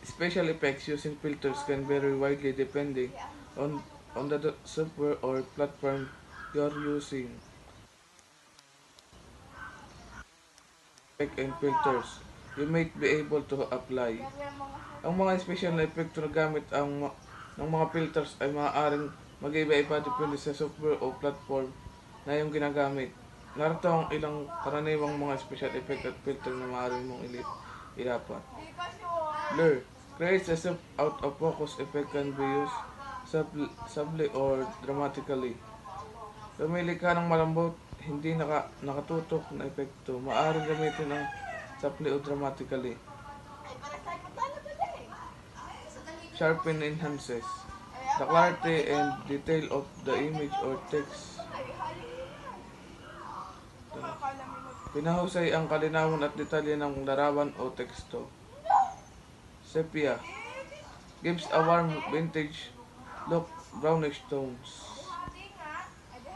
Special effects using filters can vary widely depending on, on the software or platform you're using. Effect and filters you might be able to apply. Ang mga special na epekto na gamit ng mga filters ay maaaring mag-iba-iba depende sa software o platform na iyong ginagamit. Narito ang ilang karaniwang mga special effect at filter na maaaring mong ilapat. Blur creates a out of focus effect can be used subtly or dramatically. Pumili ka ng malambot, hindi nakatutok na epekto. Maaaring gamitin ang subtly o dramatically. Sharpen enhances the clarity and detail of the image or text. Pinahusay ang kalinawan at detalye ng larawan o teksto. Sepia gives a warm vintage look, brownish tones.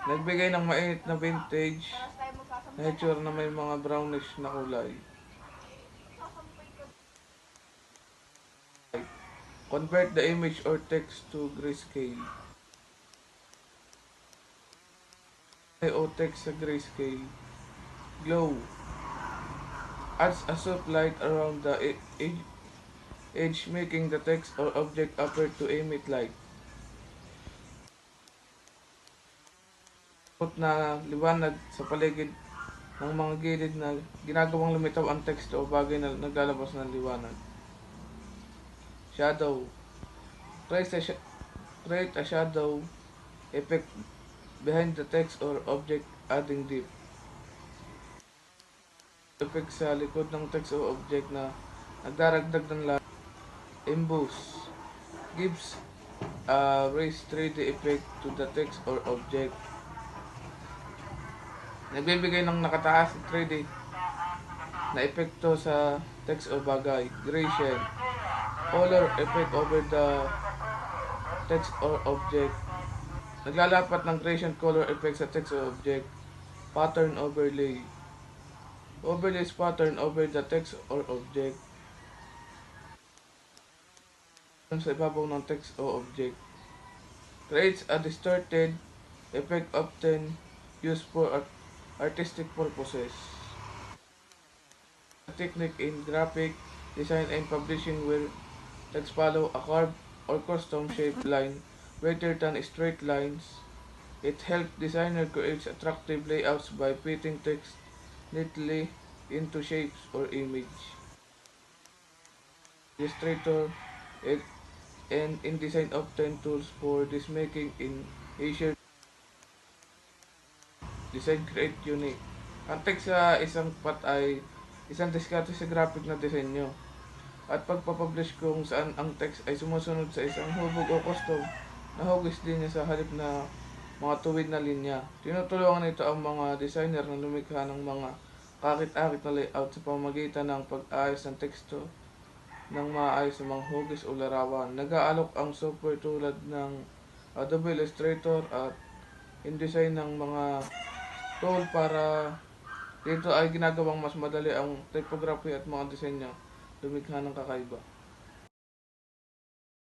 Nagbigay ng mainit na vintage na itsura na may mga brownish na kulay. Convert the image or text to grayscale. O text sa grayscale. Glow adds a soft light around the edge, making the text or object appear to emit light. Na liwanag sa paligid ng mga gilid na ginagawang lumitaw ang text o bagay na naglalabas ng liwanag. Shadow create a shadow effect behind the text or object, adding depth. Effect sa likod ng text o object na nagdaragdag ng light. Emboss gives a raised 3D effect to the text or object. Nagbibigay ng nakataas 3D na epekto sa text o bagay. Gradation color effect over the text or object. Naglalapat ng gradation color effect sa text o object. Pattern overlay overlays pattern over the text or object sa ibabaw ng text o object. Creates a distorted effect often used for artistic purposes. A technique in graphic design and publishing where text follow a curved or custom shaped line rather than straight lines. It helps designer create attractive layouts by fitting text neatly into shapes or image. Illustrator and InDesign obtain tools for this making in Asia. Design create unique. Ang text sa isang ay isang diskarte sa graphic na disenyo. At pagpapublish kung saan ang text ay sumusunod sa isang hubog o custom na hugis linya sa halip na mga tuwid na linya. Tinutulungan nito ang mga designer na lumikha ng mga kakit-akit na layout sa pamamagitan ng pag-ayos ng teksto ng maayos sa mga hugis o larawan. Nag-aalok ang software tulad ng Adobe Illustrator at InDesign ng mga tool para dito ay ginagawang mas madali ang typography at mga disenyo lumikha ng kakaiba.